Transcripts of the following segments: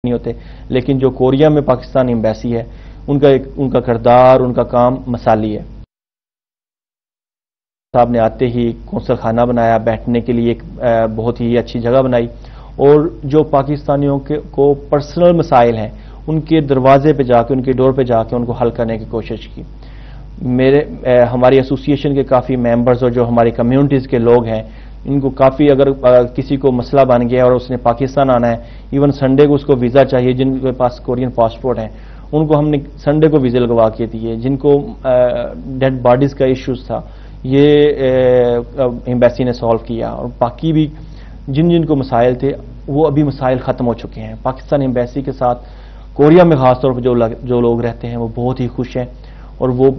نہیں ہوتے، لیکن جو کوریا میں پاکستان ایمبیسی ہے ان کا کردار، ان کا کام مثالی ہے۔ صاحب نے آتے ہی کونسل خانہ بنایا، بیٹھنے کے لیے ایک بہت ہی اچھی جگہ بنائی، اور جو پاکستانیوں کو پرسنل مسائل ہیں ان کے دروازے پہ جا کے، ان کے ڈور پہ جا کے ان کو حل کرنے کی کوشش کی۔ ہماری ایسوسی ایشن کے کافی ممبرز اور جو ہماری کمیونٹیز کے لوگ ہیں، ان کو کافی، اگر کسی کو مسئلہ بن گیا اور اس نے پاکستان آنا ہے، ایون سنڈے کو اس کو ویزا چاہیے، جن کے پاس کورین پاسپورٹ ہیں ان کو ہم نے سنڈے کو ویزے لگوا کے دیے۔ جن کو ڈیڈ باڈیز کا ایشوز تھا، یہ ایمبیسی نے سالو کیا، اور باقی بھی جن کو مسائل تھے وہ ابھی مسائل ختم ہو چکے ہیں۔ پاکستان ایمبیسی کے ساتھ کوریا میں خاص طور پر جو لوگ رہتے ہیں وہ بہت ہی خوش ہیں، اور وہ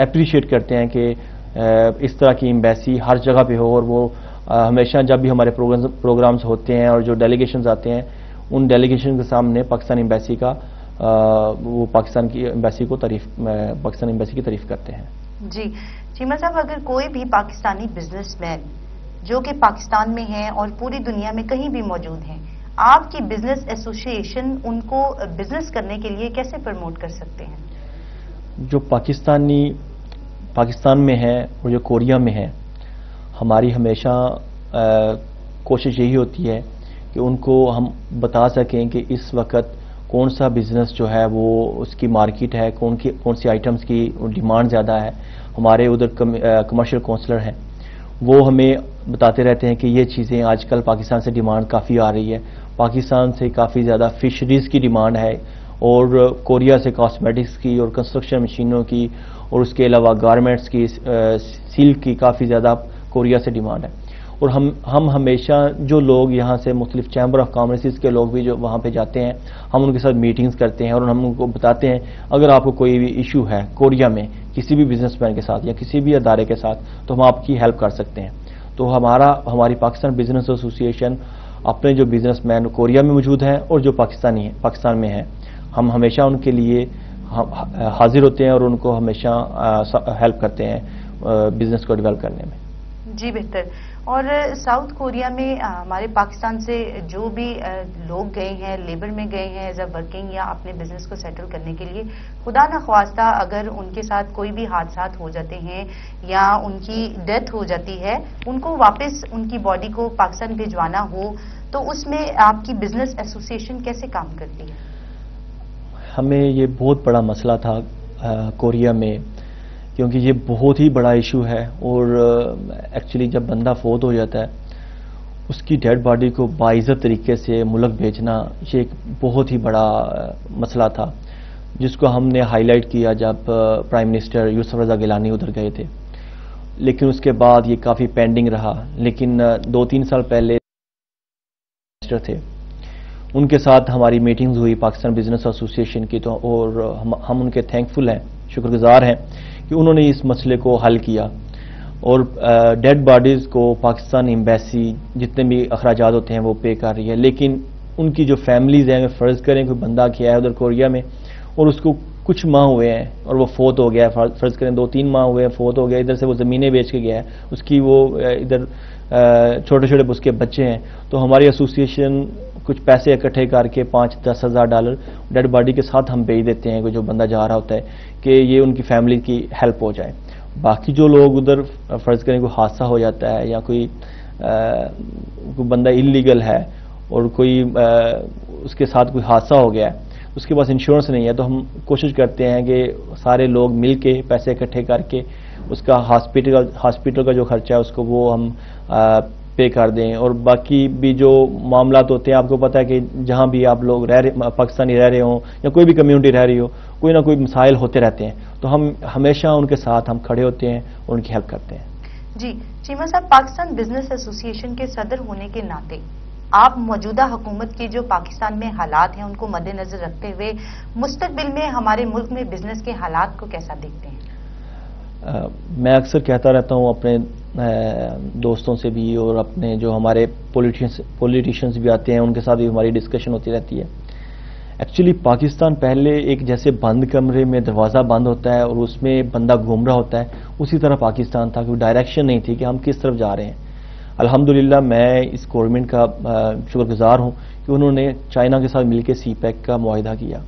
اپریشیٹ کرتے ہیں کہ اس طرح کی ایمبیسی ہر جگہ پہ ہو، اور وہ ہمیشہ جب بھی ہمارے پروگرامز ہوتے ہیں اور جو ڈیلیگیشنز آتے ہیں ان ڈیلیگیشن کے سامنے پاکستان ایمبیسی کا وہ پاکستان ایمبیسی کی تعریف کرتے ہیں۔ جی چیمہ صاحب، اگر کوئی بھی پاکستانی بزنس مین جو کہ پاکستان میں ہیں اور پوری دنیا میں کہیں بھی موجود ہیں، آپ کی بزنس ایسوسی ایشن ان کو بزنس کرنے کے لیے کیسے پروموٹ کر سکتے ہیں؟ جو پاکستان میں ہیں اور جو کوریا میں ہیں، ہماری ہمیشہ کوشش یہی ہوتی ہے کہ ان کو ہم بتا سکیں کہ اس وقت کون سا بزنس جو ہے وہ اس کی مارکیٹ ہے، کون سی آئٹمز کی ڈیمانڈ زیادہ ہے۔ ہمارے ادھر کمرشل کونسلر ہیں، وہ ہمیں بتاتے رہتے ہیں کہ یہ چیزیں آج کل پاکستان سے ڈیمانڈ کافی آ رہی ہے، پاکستان سے کافی زیادہ فشریز کی ڈیمانڈ ہے، اور کوریا سے کاسمیٹکس کی اور کنسٹرکشن مشینوں کی، اور اس کے علاوہ گارمنٹس کی، سلک کی کافی زیادہ کوریا سے ڈیمانڈ ہے۔ اور ہم ہمیشہ جو لوگ یہاں سے مختلف چیمبر آف کامرس کے لوگ بھی جو وہاں پہ جاتے ہیں، ہم ان کے ساتھ میٹنگز کرتے ہیں، اور ہم ان کو بتاتے ہیں اگر آپ کو کوئی بھی ایشو ہے کوریا میں کسی بھی بزنس مین کے ساتھ یا کسی بھی ادارے کے ساتھ تو ہم آپ کی ہیلپ کر سکتے ہیں۔ تو ہماری پاکستان بزنس ایسوسی ایشن اپنے جو بزنس مین کوریا میں موجود ہیں اور جو پاکستان میں ہیں، ہم ہمیشہ ان کے لیے حاضر ہوتے ہیں اور ان کو ہمیشہ ہیلپ کرتے ہیں بزنس کو ڈیولپ کرنے میں۔ جی بہتر۔ اور ساؤتھ کوریا میں ہمارے پاکستان سے جو بھی لوگ گئے ہیں، لیبر میں گئے ہیں ایز اے ورکنگ یا اپنے بزنس کو سیٹل کرنے کے لیے، خدا نخواستہ اگر ان کے ساتھ کوئی بھی حادثات ہو جاتے ہیں یا ان کی ڈیتھ ہو جاتی ہے، ان کو واپس ان کی باڈی کو پاکستان بھجوانا ہو، تو اس میں آپ کی بزنس ایسوسی ایشن کیسے کام کرتی ہے؟ ہمیں یہ بہت بڑا مسئلہ تھا کوریا میں، کیونکہ یہ بہت ہی بڑا ایشو ہے، اور ایکچولی جب بندہ فوت ہو جاتا ہے اس کی ڈیڈ باڈی کو باعزت طریقے سے ملک بھیجنا یہ ایک بہت ہی بڑا مسئلہ تھا، جس کو ہم نے ہائی لائٹ کیا جب پرائم منسٹر یوسف رضا گیلانی ادھر گئے تھے، لیکن اس کے بعد یہ کافی پینڈنگ رہا۔ لیکن 2-3 سال پہلے منسٹر تھے، ان کے ساتھ ہماری میٹنگز ہوئی پاکستان بزنس ایسوسی ایشن کی، تو اور ہم ان کے تھینکفل ہیں، شکر گزار ہیں کہ انہوں نے اس مسئلے کو حل کیا، اور ڈیڈ باڈیز کو پاکستان ایمبیسی جتنے بھی اخراجات ہوتے ہیں وہ پے کر رہی ہے۔ لیکن ان کی جو فیملیز ہیں، فرض کریں کوئی بندہ کیا ہے ادھر کوریا میں اور اس کو کچھ ماہ ہوئے ہیں اور وہ فوت ہو گیا ہے، فرض کریں 2-3 ماہ ہوئے ہیں، فوت ہو گیا، ادھر سے وہ زمینیں بیچ کے گیا ہے، اس کی وہ ادھر چھوٹے چھوٹے اس کے بچے ہیں، تو ہماری ایسوسی ایشن کچھ پیسے اکٹھے کر کے $5-10 ہزار ڈیڈ باڈی کے ساتھ ہم بھیج دیتے ہیں جو بندہ جا رہا ہوتا ہے، کہ یہ ان کی فیملی کی ہیلپ ہو جائے۔ باقی جو لوگ ادھر فرض کریں کوئی حادثہ ہو جاتا ہے یا کوئی بندہ انلیگل ہے اور کوئی اس کے ساتھ کوئی حادثہ ہو گیا ہے، اس کے پاس انشورنس نہیں ہے، تو ہم کوشش کرتے ہیں کہ سارے لوگ مل کے پیسے اکٹھے کر کے اس کا ہاسپٹل کا جو خرچہ ہے اس کو وہ ہم پے کر دیں۔ اور باقی بھی جو معاملات ہوتے ہیں، آپ کو پتہ ہے کہ جہاں بھی آپ لوگ پاکستانی رہ رہے ہوں یا کوئی بھی کمیونٹی رہ رہی ہو، کوئی نہ کوئی مسائل ہوتے رہتے ہیں، تو ہم ہمیشہ ان کے ساتھ ہم کھڑے ہوتے ہیں اور ان کی ہیلپ کرتے ہیں۔ جی چیمہ صاحب، پاکستان بزنس ایسوسی ایشن کے صدر ہونے کے ناطے آپ موجودہ حکومت کے جو پاکستان میں حالات ہیں ان کو مد نظر رکھتے ہوئے مستقبل میں ہمارے ملک میں بزنس کے حالات کو کیسا دیکھتے ہیں؟ میں اکثر کہتا رہتا ہوں اپنے دوستوں سے بھی، اور اپنے جو ہمارے پولیٹیشینز بھی آتے ہیں ان کے ساتھ بھی ہماری ڈسکشن ہوتی رہتی ہے۔ ایکچولی پاکستان پہلے ایک جیسے بند کمرے میں دروازہ بند ہوتا ہے اور اس میں بندہ گھوم رہا ہوتا ہے، اسی طرح پاکستان تھا، کوئی ڈائریکشن نہیں تھی کہ ہم کس طرف جا رہے ہیں۔ الحمدللہ میں اس گورنمنٹ کا شکر گزار ہوں کہ انہوں نے چائنا کے ساتھ مل کے سی پیک کا معاہدہ کیا،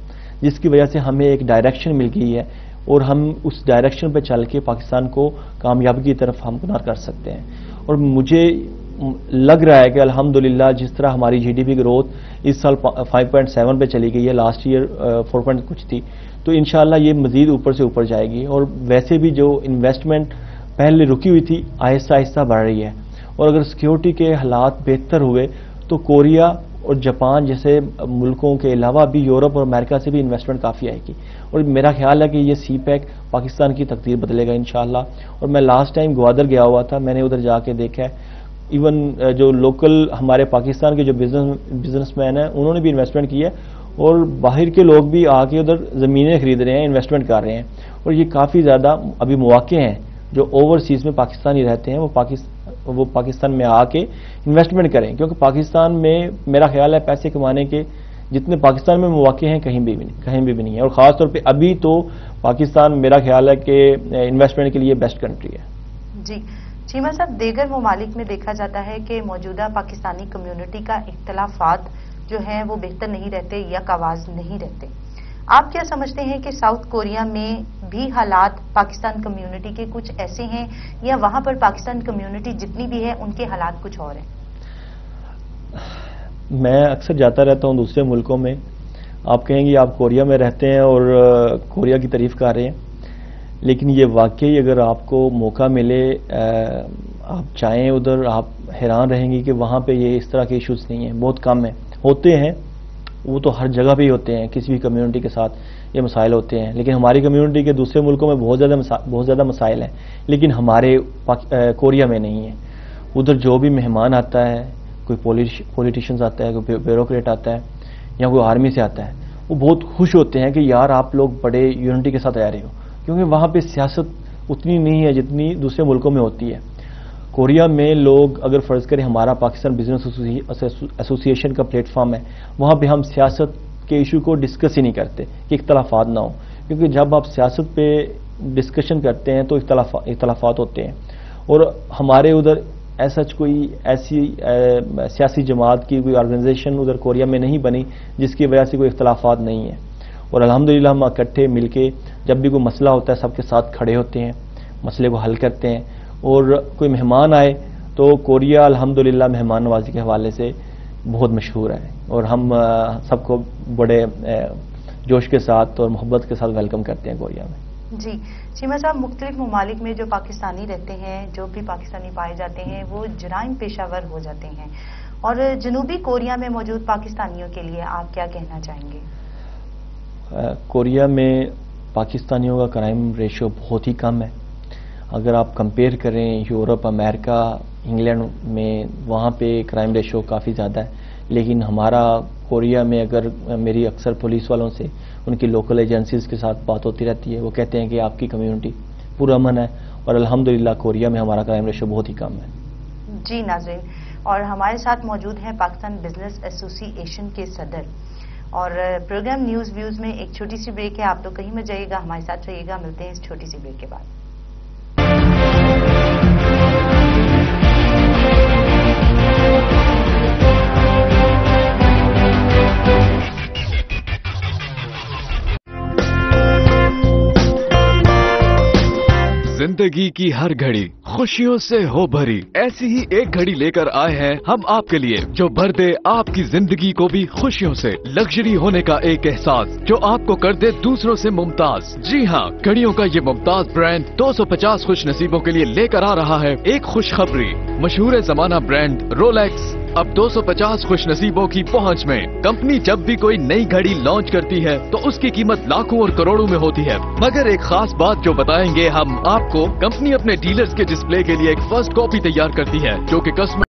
جس کی وجہ سے ہمیں ایک ڈائریکشن مل گئی ہے اور ہم اس ڈائریکشن پہ چل کے پاکستان کو کامیابی کی طرف ہمکنار کر سکتے ہیں۔ اور مجھے لگ رہا ہے کہ الحمدللہ جس طرح ہماری جی ڈی پی گروتھ اس سال 5.7 پہ چلی گئی ہے، لاسٹ ایئر 4 کچھ تھی، تو انشاءاللہ یہ مزید اوپر سے اوپر جائے گی۔ اور ویسے بھی جو انویسٹمنٹ پہلے رکی ہوئی تھی آہستہ آہستہ بڑھ رہی ہے، اور اگر سیکیورٹی کے حالات بہتر ہوئے تو کوریا اور جاپان جیسے ملکوں کے علاوہ بھی یورپ اور امریکہ سے بھی انویسٹمنٹ کافی آئے گی، اور میرا خیال ہے کہ یہ سی پیک پاکستان کی تقدیر بدلے گا انشاءاللہ۔ اور میں لاسٹ ٹائم گوادر گیا ہوا تھا، میں نے ادھر جا کے دیکھا ہے ایون جو لوکل ہمارے پاکستان کے جو بزنس مین ہیں انہوں نے بھی انویسٹمنٹ کی ہے، اور باہر کے لوگ بھی آ کے ادھر زمینیں خرید رہے ہیں، انویسٹمنٹ کر رہے ہیں، اور یہ کافی زیادہ ابھی مواقع ہیں جو اوورسیز میں پاکستانی رہتے ہیں وہ پاکستان میں آ کے انویسٹمنٹ کریں، کیونکہ پاکستان میں میرا خیال ہے پیسے کمانے کے جتنے پاکستان میں مواقع ہیں کہیں بھی نہیں ہے، اور خاص طور پہ ابھی تو پاکستان میرا خیال ہے کہ انویسٹمنٹ کے لیے بیسٹ کنٹری ہے۔ جی چیمہ صاحب، دیگر ممالک میں دیکھا جاتا ہے کہ موجودہ پاکستانی کمیونٹی کا اختلافات جو ہیں وہ بہتر نہیں رہتے یا آواز نہیں رہتے، آپ کیا سمجھتے ہیں کہ ساؤتھ کوریا میں بھی حالات پاکستان کمیونٹی کے کچھ ایسے ہیں، یا وہاں پر پاکستان کمیونٹی جتنی بھی ہے ان کے حالات کچھ اور ہیں؟ میں اکثر جاتا رہتا ہوں دوسرے ملکوں میں، آپ کہیں گے آپ کوریا میں رہتے ہیں اور کوریا کی تعریف کر رہے ہیں، لیکن یہ واقعی اگر آپ کو موقع ملے آپ چاہیں ادھر، آپ حیران رہیں گی کہ وہاں پہ یہ اس طرح کے ایشوز نہیں ہیں، بہت کم ہیں، ہوتے ہیں وہ تو ہر جگہ پہ ہی ہوتے ہیں، کسی بھی کمیونٹی کے ساتھ یہ مسائل ہوتے ہیں، لیکن ہماری کمیونٹی کے دوسرے ملکوں میں بہت زیادہ مسائل ہیں، لیکن ہمارے کوریا میں نہیں ہیں۔ ادھر جو بھی مہمان آتا ہے، کوئی پولیٹیشینز آتا ہے، کوئی بیوروکریٹ آتا ہے یا کوئی آرمی سے آتا ہے، وہ بہت خوش ہوتے ہیں کہ یار آپ لوگ بڑے یونٹی کے ساتھ آ رہے ہو، کیونکہ وہاں پہ سیاست اتنی نہیں ہے جتنی دوسرے ملکوں میں ہوتی ہے۔ کوریا میں لوگ اگر فرض کریں ہمارا پاکستان بزنس ایسوسی ایشن کا پلیٹ فارم ہے، وہاں پہ ہم سیاست کے ایشو کو ڈسکس ہی نہیں کرتے کہ اختلافات نہ ہوں، کیونکہ جب آپ سیاست پہ ڈسکشن کرتے ہیں تو اختلافات ہوتے ہیں، اور ہمارے ادھر ایسی سیاسی جماعت کی کوئی آرگنائزیشن ادھر کوریا میں نہیں بنی جس کی وجہ سے کوئی اختلافات نہیں ہیں، اور الحمدللہ ہم اکٹھے مل کے جب بھی کوئی مسئلہ ہوتا ہے سب کے ساتھ کھڑے ہوتے ہیں، مسئلے کو حل کرتے ہیں، اور کوئی مہمان آئے تو کوریا الحمدللہ مہمان نوازی کے حوالے سے بہت مشہور ہے، اور ہم سب کو بڑے جوش کے ساتھ اور محبت کے ساتھ ویلکم کرتے ہیں کوریا میں۔ جی چیمہ صاحب، مختلف ممالک میں جو پاکستانی رہتے ہیں، جو بھی پاکستانی پائے جاتے ہیں وہ جرائم پیشہ ور ہو جاتے ہیں، اور جنوبی کوریا میں موجود پاکستانیوں کے لیے آپ کیا کہنا چاہیں گے؟ کوریا میں پاکستانیوں کا کرائم ریشو بہت ہی کم ہے، اگر آپ کمپیئر کریں یورپ، امریکہ، انگلینڈ میں، وہاں پہ کرائم ریشو کافی زیادہ ہے، لیکن ہمارا کوریا میں اگر میری اکثر پولیس والوں سے ان کی لوکل ایجنسیز کے ساتھ بات ہوتی رہتی ہے، وہ کہتے ہیں کہ آپ کی کمیونٹی پرامن ہے، اور الحمدللہ کوریا میں ہمارا کرائم ریشو بہت ہی کم ہے۔ جی ناظرین، اور ہمارے ساتھ موجود ہیں پاکستان بزنس ایسوسی ایشن کے صدر، اور پروگرام نیوز ویوز میں ایک چھوٹی سی بریک ہے، آپ تو کہیں مت جائیے گا، ہمارے ساتھ رہیے گا، ملتے ہیں اس چھوٹی سی بریک کے بعد۔ زندگی کی ہر گھڑی خوشیوں سے ہو بھری، ایسی ہی ایک گھڑی لے کر آئے ہیں ہم آپ کے لیے جو بھر دے آپ کی زندگی کو بھی خوشیوں سے، لگژری ہونے کا ایک احساس جو آپ کو کر دے دوسروں سے ممتاز۔ جی ہاں، گھڑیوں کا یہ ممتاز برانڈ 250 خوش نصیبوں کے لیے لے کر آ رہا ہے ایک خوشخبری۔ مشہور زمانہ برانڈ رولیکس اب 250 خوش نصیبوں کی پہنچ میں۔ کمپنی جب بھی کوئی نئی گھڑی لانچ کرتی ہے تو اس کی قیمت لاکھوں اور کروڑوں میں ہوتی ہے، مگر ایک خاص بات جو بتائیں گے ہم آپ کو، کمپنی اپنے ڈیلرز کے ڈسپلے کے لیے ایک فرسٹ کاپی تیار کرتی ہے جو کہ کسٹمر